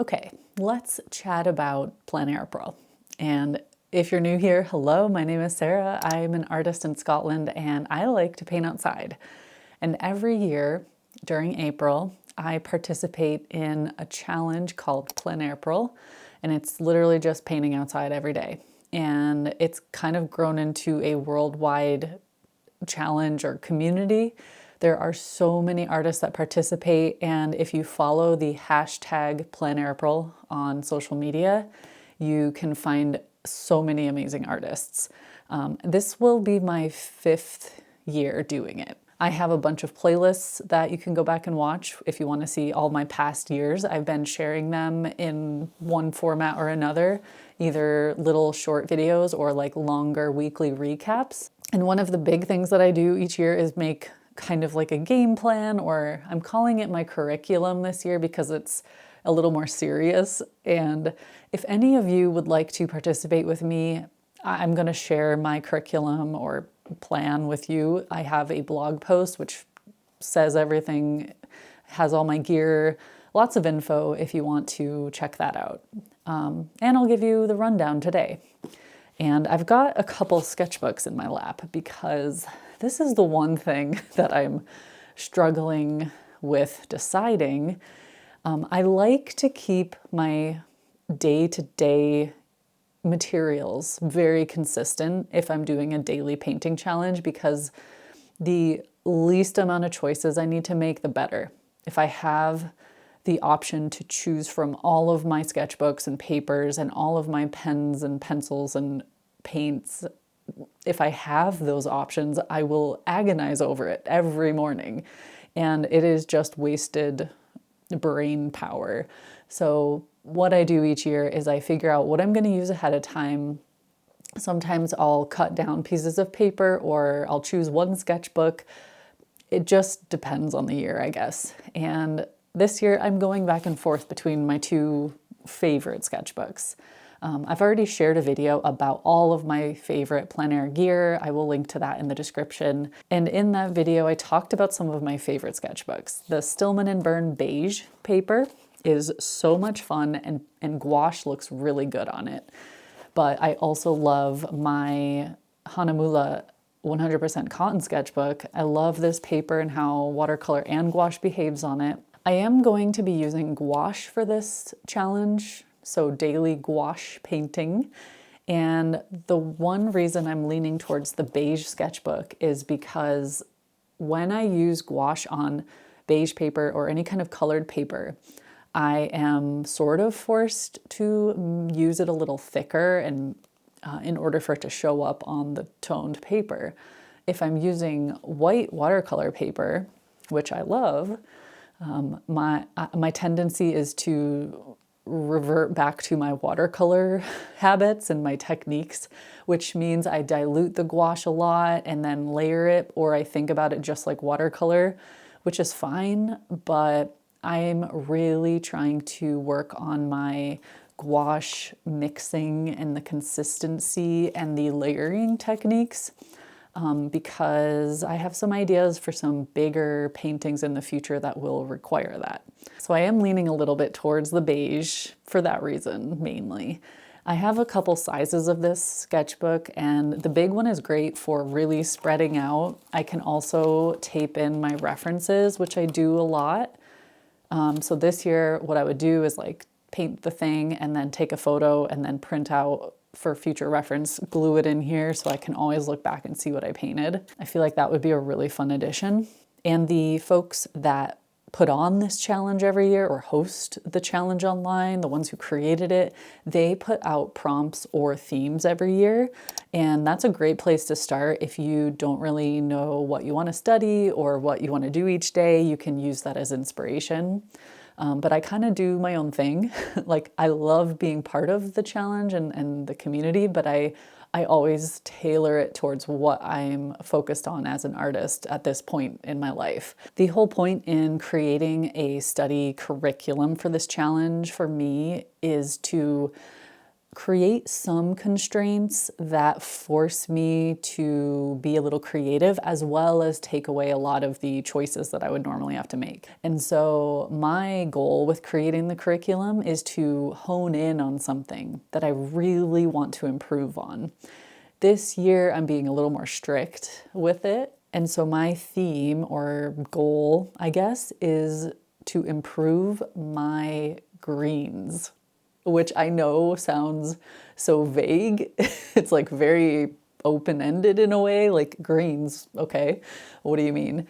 Okay, let's chat about pleinairpril. And if you're new here, hello, my name is Sarah. I'm an artist in Scotland and I like to paint outside. And every year during April, I participate in a challenge called pleinairpril, and it's literally just painting outside every day. And it's kind of grown into a worldwide challenge or community. There are so many artists that participate, and if you follow the hashtag pleinairpril on social media, you can find so many amazing artists. This will be my 5th year doing it. I have a bunch of playlists that you can go back and watch if you want to see all my past years. I've been sharing them in one format or another, either little short videos or like longer weekly recaps. And one of the big things that I do each year is make kind of like a game plan, or I'm calling it my curriculum this year because it's a little more serious. And if any of you would like to participate with me, I'm going to share my curriculum or plan with you. I have a blog post which says everything, has all my gear, lots of info if you want to check that out. And I'll give you the rundown today. And I've got a couple sketchbooks in my lap because this is the one thing that I'm struggling with deciding. I like to keep my day-to-day materials very consistent if I'm doing a daily painting challenge, because the least amount of choices I need to make, the better. If I have the option to choose from all of my sketchbooks and papers and all of my pens and pencils and paints, if I have those options, I will agonize over it every morning. And it is just wasted brain power. So what I do each year is I figure out what I'm going to use ahead of time. Sometimes I'll cut down pieces of paper or I'll choose one sketchbook. It just depends on the year, I guess. And this year I'm going back and forth between my two favorite sketchbooks. I've already shared a video about all of my favorite plein air gear. I will link to that in the description. And in that video, I talked about some of my favorite sketchbooks. The Stillman & Birn beige paper is so much fun, and gouache looks really good on it. But I also love my Hanamulla 100% cotton sketchbook. I love this paper and how watercolor and gouache behaves on it. I am going to be using gouache for this challenge, so daily gouache painting. And the one reason I'm leaning towards the beige sketchbook is because when I use gouache on beige paper or any kind of colored paper, I am sort of forced to use it a little thicker and in order for it to show up on the toned paper. If I'm using white watercolor paper, which I love, my tendency is to revert back to my watercolor habits and my techniques, which means I dilute the gouache a lot and then layer it, or I think about it just like watercolor, which is fine, but I'm really trying to work on my gouache mixing and the consistency and the layering techniques, because I have some ideas for some bigger paintings in the future that will require that. So I am leaning a little bit towards the beige for that reason, mainly. I have a couple sizes of this sketchbook, and the big one is great for really spreading out. I can also tape in my references, which I do a lot. So this year, what I would do is like paint the thing and then take a photo and then print out for future reference, glue it in here so I can always look back and see what I painted. I feel like that would be a really fun addition. And the folks that put on this challenge every year or host the challenge online, the ones who created it, they put out prompts or themes every year. And that's a great place to start if you don't really know what you want to study or what you want to do each day. You can use that as inspiration. But I kind of do my own thing. Like, I love being part of the challenge and the community, but I always tailor it towards what I'm focused on as an artist at this point in my life. The whole point in creating a study curriculum for this challenge for me is to create some constraints that force me to be a little creative, as well as take away a lot of the choices that I would normally have to make. And so my goal with creating the curriculum is to hone in on something that I really want to improve on. This year, I'm being a little more strict with it. And so my theme or goal, I guess, is to improve my greens, which I know sounds so vague. It's like very open-ended in a way, like greens, okay, what do you mean?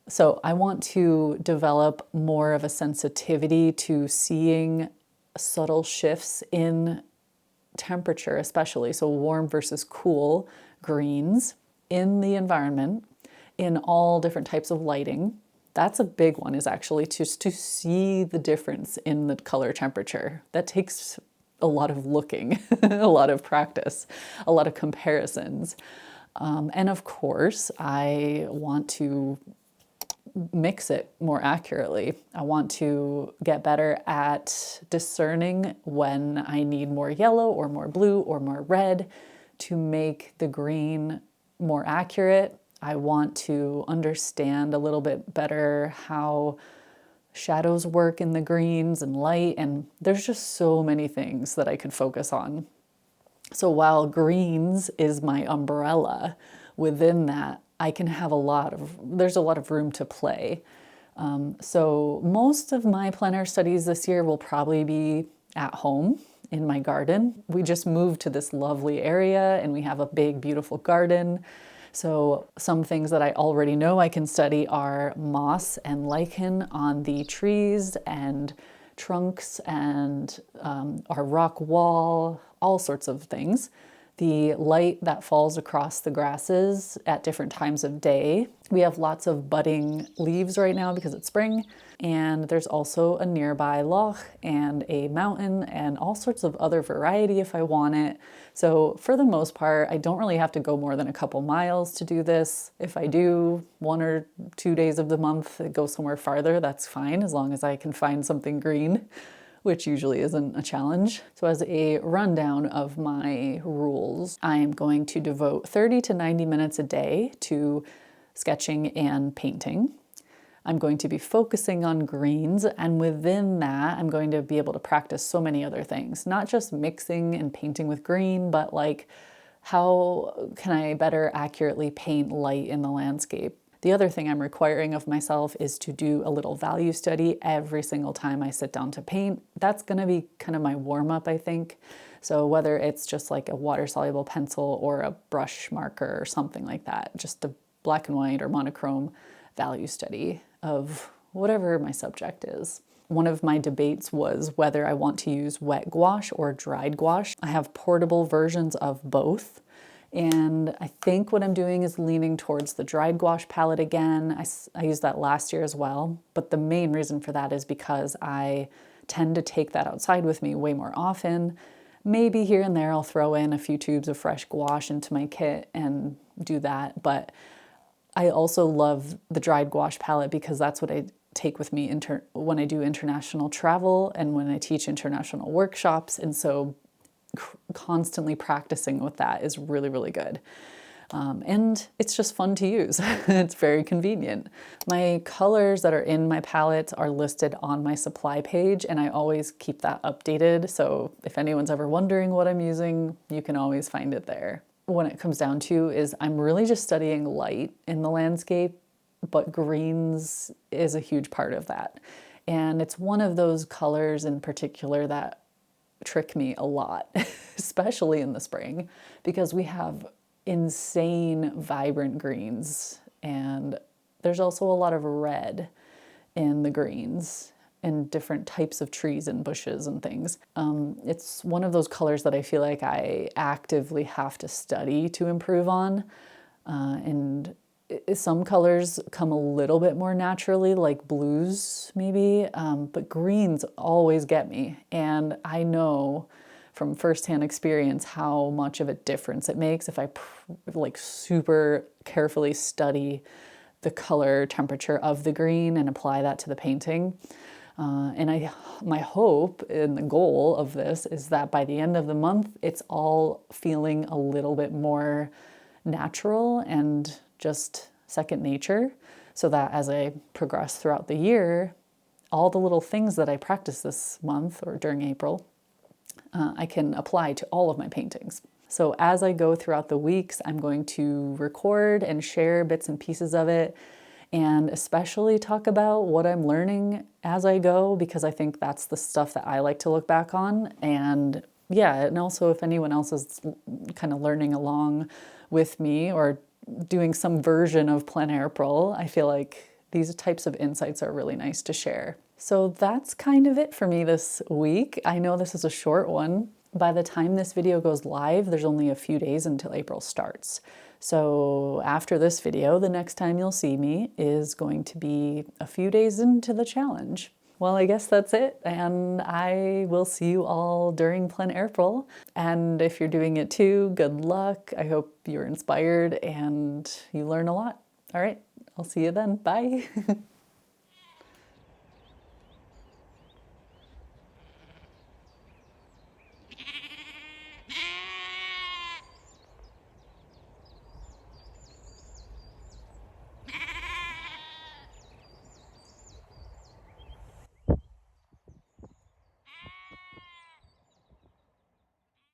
So I want to develop more of a sensitivity to seeing subtle shifts in temperature, especially, so warm versus cool greens in the environment, in all different types of lighting. That's a big one, is actually just to see the difference in the color temperature. That takes a lot of looking, a lot of practice, a lot of comparisons. And of course, I want to mix it more accurately. I want to get better at discerning when I need more yellow or more blue or more red to make the green more accurate. I want to understand a little bit better how shadows work in the greens and light, and there's just so many things that I could focus on. So while greens is my umbrella, within that, I can have there's a lot of room to play. So most of my plein air studies this year will probably be at home in my garden. We just moved to this lovely area and we have a big, beautiful garden. So some things that I already know I can study are moss and lichen on the trees and trunks and our rock wall, all sorts of things. The light that falls across the grasses at different times of day. We have lots of budding leaves right now because it's spring, and there's also a nearby loch and a mountain and all sorts of other variety if I want it. So for the most part, I don't really have to go more than a couple miles to do this. If I do 1 or 2 days of the month go somewhere farther, that's fine, as long as I can find something green, which usually isn't a challenge. So as a rundown of my rules, I am going to devote 30 to 90 minutes a day to sketching and painting. I'm going to be focusing on greens, and within that, I'm going to be able to practice so many other things, not just mixing and painting with green, but like how can I better accurately paint light in the landscape? The other thing I'm requiring of myself is to do a little value study every single time I sit down to paint. That's going to be kind of my warm-up, I think. So whether it's just like a water-soluble pencil or a brush marker or something like that, just a black and white or monochrome value study of whatever my subject is. One of my debates was whether I want to use wet gouache or dried gouache. I have portable versions of both. And I think what I'm doing is leaning towards the dried gouache palette again. I used that last year as well, but the main reason for that is because I tend to take that outside with me way more often. Maybe here and there I'll throw in a few tubes of fresh gouache into my kit and do that, but I also love the dried gouache palette because that's what I take with me when I do international travel and when I teach international workshops, and so constantly practicing with that is really, really good. And it's just fun to use. It's very convenient. My colors that are in my palettes are listed on my supply page, and I always keep that updated. So if anyone's ever wondering what I'm using, you can always find it there. When it comes down to is I'm really just studying light in the landscape, but greens is a huge part of that. And it's one of those colors in particular that trick me a lot, especially in the spring, because we have insane vibrant greens, and there's also a lot of red in the greens and different types of trees and bushes and things. It's one of those colors that I feel like I actively have to study to improve on, and some colors come a little bit more naturally, like blues maybe, but greens always get me. And I know from firsthand experience how much of a difference it makes if I like super carefully study the color temperature of the green and apply that to the painting. And my hope and the goal of this is that by the end of the month, it's all feeling a little bit more natural and just second nature, so that as I progress throughout the year, all the little things that I practice this month or during April, I can apply to all of my paintings. So as I go throughout the weeks, I'm going to record and share bits and pieces of it, and especially talk about what I'm learning as I go, because I think that's the stuff that I like to look back on. And yeah, and also if anyone else is kind of learning along with me or doing some version of pleinairpril, I feel like these types of insights are really nice to share. So that's kind of it for me this week. I know this is a short one. By the time this video goes live, there's only a few days until April starts. So after this video, the next time you'll see me is going to be a few days into the challenge. Well, I guess that's it, and I will see you all during pleinairpril. And if you're doing it too, good luck. I hope you're inspired and you learn a lot. All right, I'll see you then. Bye.